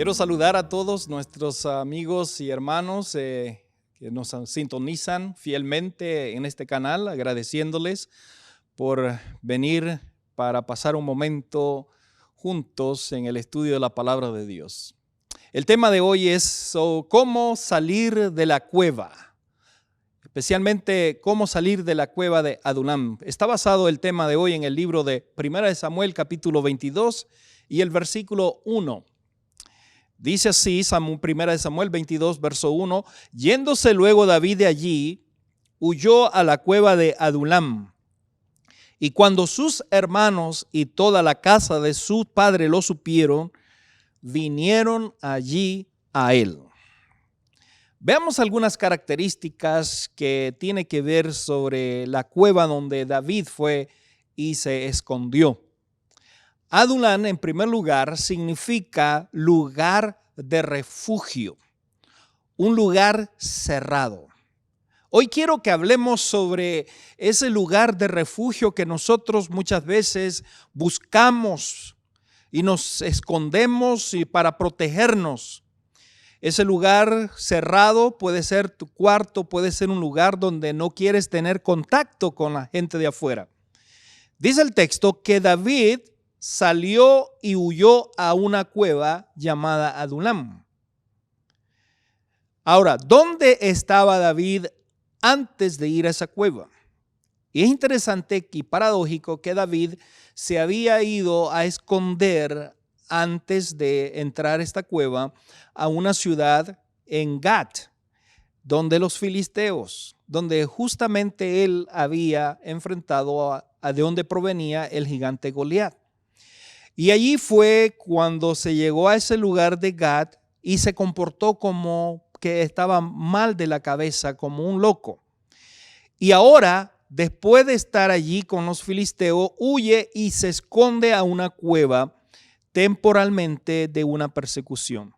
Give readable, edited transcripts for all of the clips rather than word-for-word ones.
Quiero saludar a todos nuestros amigos y hermanos que nos sintonizan fielmente en este canal, agradeciéndoles por venir para pasar un momento juntos en el estudio de la palabra de Dios. El tema de hoy es cómo salir de la cueva, especialmente cómo salir de la cueva de Adulam. Está basado el tema de hoy en el libro de 1 Samuel capítulo 22 y el versículo 1. Dice así, 1 Samuel 22, verso 1, yéndose luego David de allí, huyó a la cueva de Adulam. Y cuando sus hermanos y toda la casa de su padre lo supieron, vinieron allí a él. Veamos algunas características que tiene que ver sobre la cueva donde David fue y se escondió. Adulam, en primer lugar, significa lugar de refugio, un lugar cerrado. Hoy quiero que hablemos sobre ese lugar de refugio que nosotros muchas veces buscamos y nos escondemos para protegernos. Ese lugar cerrado puede ser tu cuarto, puede ser un lugar donde no quieres tener contacto con la gente de afuera. Dice el texto que David salió y huyó a una cueva llamada Adulam. Ahora, ¿dónde estaba David antes de ir a esa cueva? Y es interesante y paradójico que David se había ido a esconder antes de entrar a esta cueva a una ciudad en Gat, donde los filisteos, donde justamente él había enfrentado a de donde provenía el gigante Goliat. Y allí fue cuando se llegó a ese lugar de Gat y se comportó como que estaba mal de la cabeza, como un loco. Y ahora, después de estar allí con los filisteos, huye y se esconde a una cueva temporalmente de una persecución.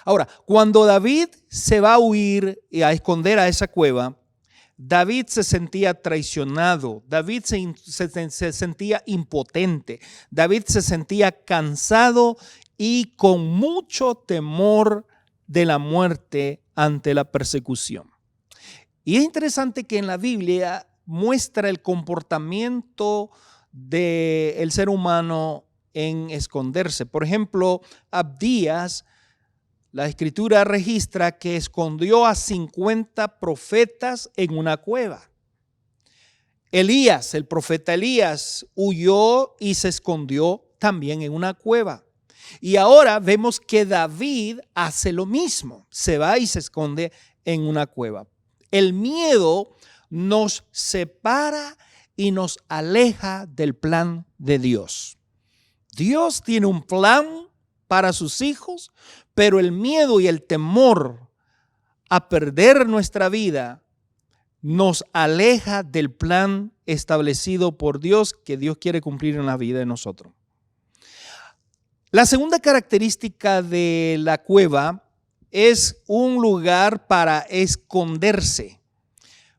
Ahora, cuando David se va a huir y a esconder a esa cueva, David se sentía traicionado, David se sentía impotente, David se sentía cansado y con mucho temor de la muerte ante la persecución. Y es interesante que en la Biblia muestra el comportamiento del ser humano en esconderse. Por ejemplo, Abdías, la escritura registra que escondió a 50 profetas en una cueva. Elías, el profeta Elías, huyó y se escondió también en una cueva. Y ahora vemos que David hace lo mismo, se va y se esconde en una cueva. El miedo nos separa y nos aleja del plan de Dios. Dios tiene un plan para sus hijos, pero el miedo y el temor a perder nuestra vida nos aleja del plan establecido por Dios que Dios quiere cumplir en la vida de nosotros. La segunda característica de la cueva es un lugar para esconderse.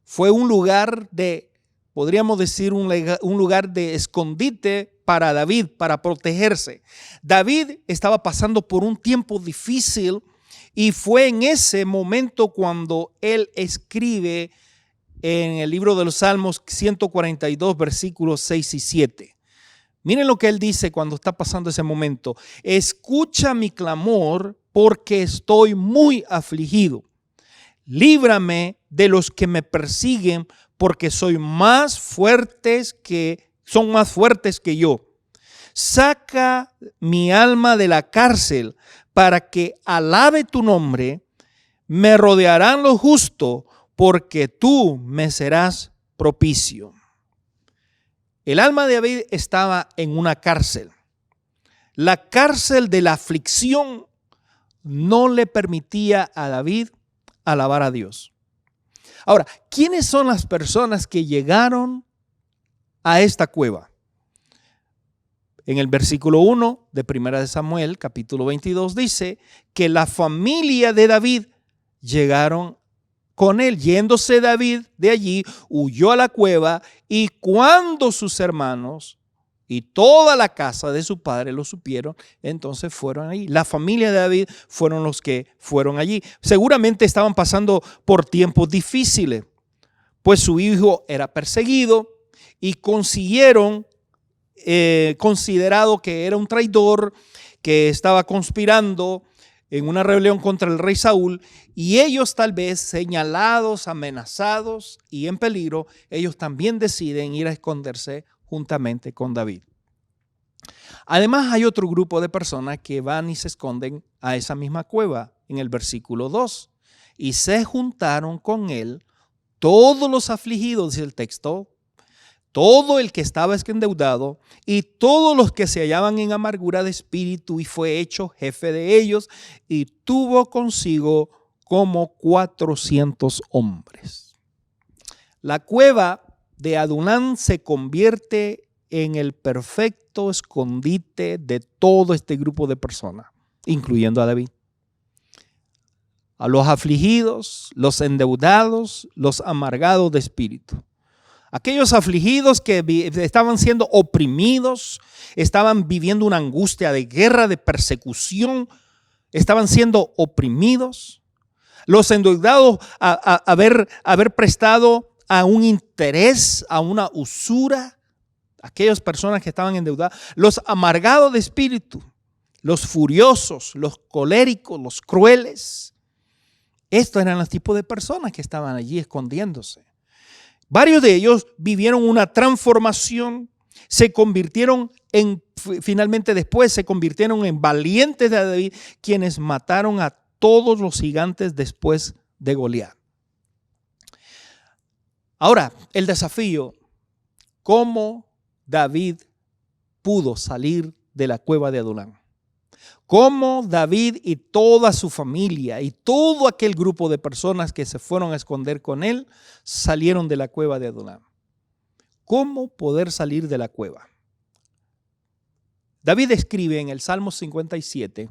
Fue un lugar de, podríamos decir, un lugar de escondite para David, para protegerse. David estaba pasando por un tiempo difícil y fue en ese momento cuando él escribe en el libro de los Salmos 142, versículos 6 y 7. Miren lo que él dice cuando está pasando ese momento. Escucha mi clamor porque estoy muy afligido. Líbrame de los que me persiguen porque son más fuertes que yo. Saca mi alma de la cárcel para que alabe tu nombre. Me rodearán los justos porque tú me serás propicio. El alma de David estaba en una cárcel. La cárcel de la aflicción no le permitía a David alabar a Dios. Ahora, ¿quiénes son las personas que llegaron a esta cueva? En el versículo 1 de 1 Samuel, capítulo 22, dice que la familia de David llegaron con él. Yéndose David de allí, huyó a la cueva y cuando sus hermanos y toda la casa de su padre lo supieron, entonces fueron allí. La familia de David fueron los que fueron allí. Seguramente estaban pasando por tiempos difíciles, pues su hijo era perseguido y consiguieron, considerado que era un traidor, que estaba conspirando en una rebelión contra el rey Saúl, y ellos tal vez señalados, amenazados y en peligro, ellos también deciden ir a esconderse juntamente con David. Además, hay otro grupo de personas que van y se esconden a esa misma cueva en el versículo 2. Y se juntaron con él todos los afligidos, dice el texto, todo el que estaba endeudado y todos los que se hallaban en amargura de espíritu, y fue hecho jefe de ellos y tuvo consigo como 400 hombres. La cueva de Adulán se convierte en el perfecto escondite de todo este grupo de personas, incluyendo a David. A los afligidos, los endeudados, los amargados de espíritu. Aquellos afligidos que estaban siendo oprimidos, estaban viviendo una angustia de guerra, de persecución, estaban siendo oprimidos. Los endeudados a haber prestado a un interés, a una usura, aquellas personas que estaban endeudadas. Los amargados de espíritu, los furiosos, los coléricos, los crueles. Estos eran los tipos de personas que estaban allí escondiéndose. Varios de ellos vivieron una transformación, se convirtieron finalmente después se convirtieron en valientes de David, quienes mataron a todos los gigantes después de Goliat. Ahora, el desafío, ¿cómo David pudo salir de la cueva de Adulán? Cómo David y toda su familia y todo aquel grupo de personas que se fueron a esconder con él salieron de la cueva de Adulán. ¿Cómo poder salir de la cueva? David escribe en el Salmo 57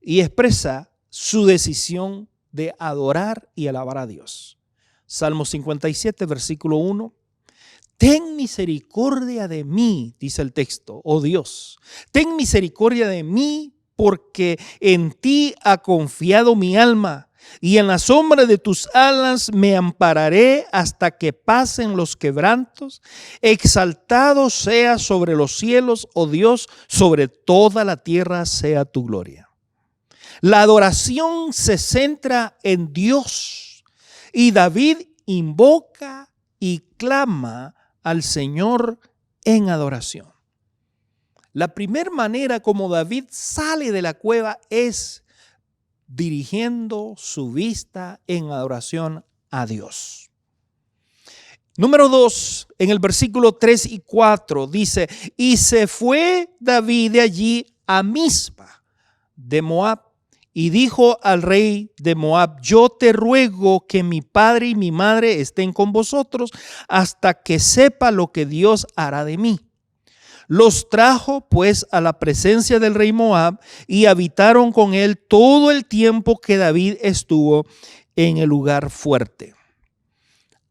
y expresa su decisión de adorar y alabar a Dios. Salmo 57, versículo 1. Ten misericordia de mí, dice el texto, oh Dios. Ten misericordia de mí, porque en ti ha confiado mi alma, y en la sombra de tus alas me ampararé hasta que pasen los quebrantos. Exaltado sea sobre los cielos, oh Dios, sobre toda la tierra sea tu gloria. La adoración se centra en Dios, y David invoca y clama al Señor en adoración. La primera manera como David sale de la cueva es dirigiendo su vista en adoración a Dios. Número 2, en el versículo 3 y 4 dice: y se fue David de allí a Mizpa de Moab, y dijo al rey de Moab: yo te ruego que mi padre y mi madre estén con vosotros hasta que sepa lo que Dios hará de mí. Los trajo pues a la presencia del rey Moab y habitaron con él todo el tiempo que David estuvo en el lugar fuerte,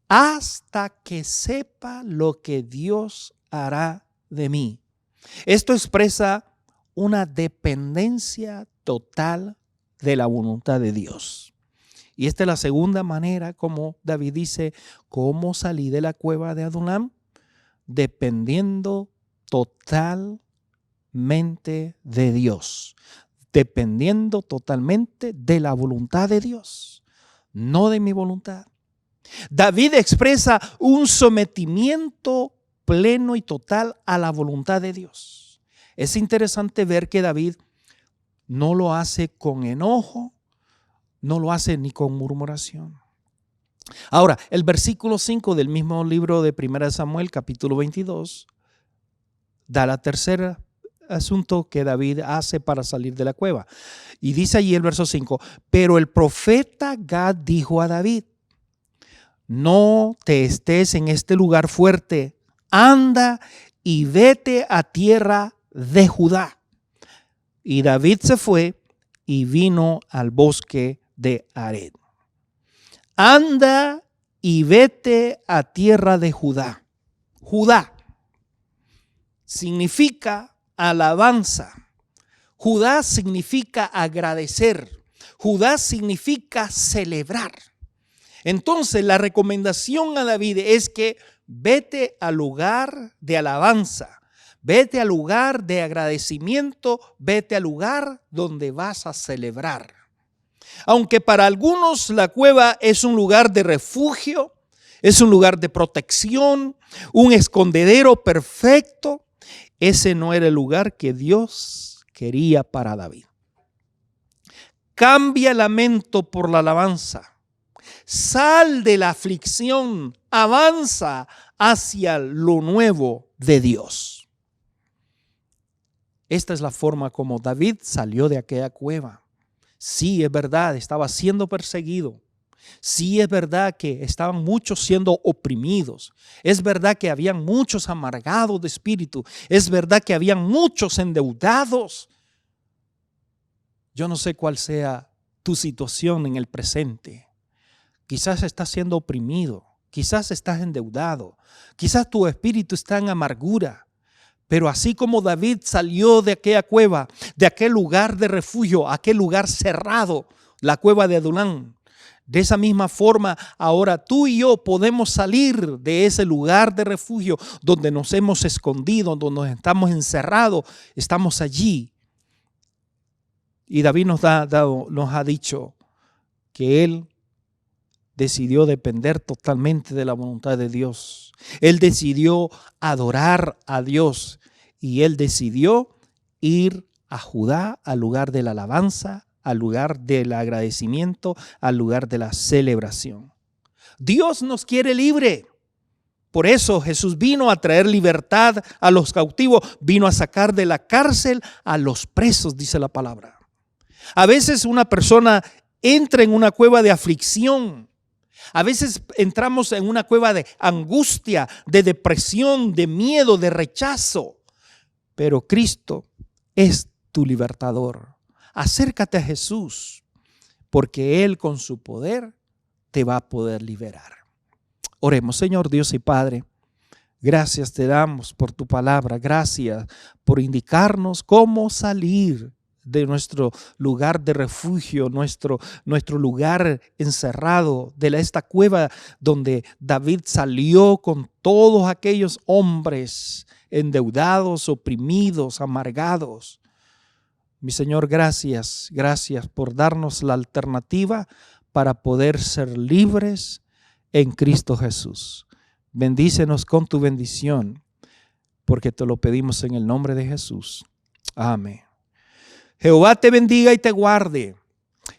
hasta que sepa lo que Dios hará de mí. Esto expresa una dependencia total de la voluntad de Dios. Y esta es la segunda manera como David dice: ¿cómo salí de la cueva de Adulán? Dependiendo totalmente de Dios. Dependiendo totalmente de la voluntad de Dios, no de mi voluntad. David expresa un sometimiento pleno y total a la voluntad de Dios. Es interesante ver que David no lo hace con enojo, no lo hace ni con murmuración. Ahora, el versículo 5 del mismo libro de 1 Samuel, capítulo 22, da la tercera asunto que David hace para salir de la cueva. Y dice allí el verso 5: pero el profeta Gad dijo a David: no te estés en este lugar fuerte, anda y vete a tierra de Judá. Y David se fue y vino al bosque de Ared. Anda y vete a tierra de Judá. Judá. significa alabanza. Judá significa agradecer. Judá significa celebrar. Entonces la recomendación a David es que vete al lugar de alabanza, vete al lugar de agradecimiento, vete al lugar donde vas a celebrar. Aunque para algunos la cueva es un lugar de refugio, es un lugar de protección, un escondedero perfecto, ese no era el lugar que Dios quería para David. Cambia el lamento por la alabanza. Sal de la aflicción, avanza hacia lo nuevo de Dios. Esta es la forma como David salió de aquella cueva. Sí, es verdad, estaba siendo perseguido. Sí, es verdad que estaban muchos siendo oprimidos. Es verdad que habían muchos amargados de espíritu. Es verdad que habían muchos endeudados. Yo no sé cuál sea tu situación en el presente. Quizás estás siendo oprimido, quizás estás endeudado, quizás tu espíritu está en amargura. Pero así como David salió de aquella cueva, de aquel lugar de refugio, aquel lugar cerrado, la cueva de Adulán, de esa misma forma ahora tú y yo podemos salir de ese lugar de refugio donde nos hemos escondido, donde nos estamos encerrados, estamos allí. Y David nos ha dicho que él decidió depender totalmente de la voluntad de Dios. Él decidió adorar a Dios y él decidió ir a Judá, al lugar de la alabanza, al lugar del agradecimiento, al lugar de la celebración. Dios nos quiere libre. Por eso Jesús vino a traer libertad a los cautivos, vino a sacar de la cárcel a los presos, dice la palabra. A veces una persona entra en una cueva de aflicción. A veces entramos en una cueva de angustia, de depresión, de miedo, de rechazo. Pero Cristo es tu libertador. Acércate a Jesús, porque Él con su poder te va a poder liberar. Oremos. Señor Dios y Padre, gracias te damos por tu palabra. Gracias por indicarnos cómo salir de nuestro lugar de refugio, nuestro lugar encerrado, de esta cueva donde David salió con todos aquellos hombres endeudados, oprimidos, amargados. Mi Señor, gracias por darnos la alternativa para poder ser libres en Cristo Jesús. Bendícenos con tu bendición, porque te lo pedimos en el nombre de Jesús. Amén. Jehová te bendiga y te guarde.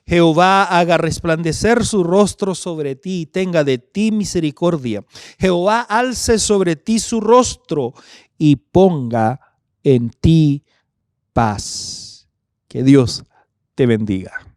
Jehová haga resplandecer su rostro sobre ti y tenga de ti misericordia. Jehová alce sobre ti su rostro y ponga en ti paz. Que Dios te bendiga.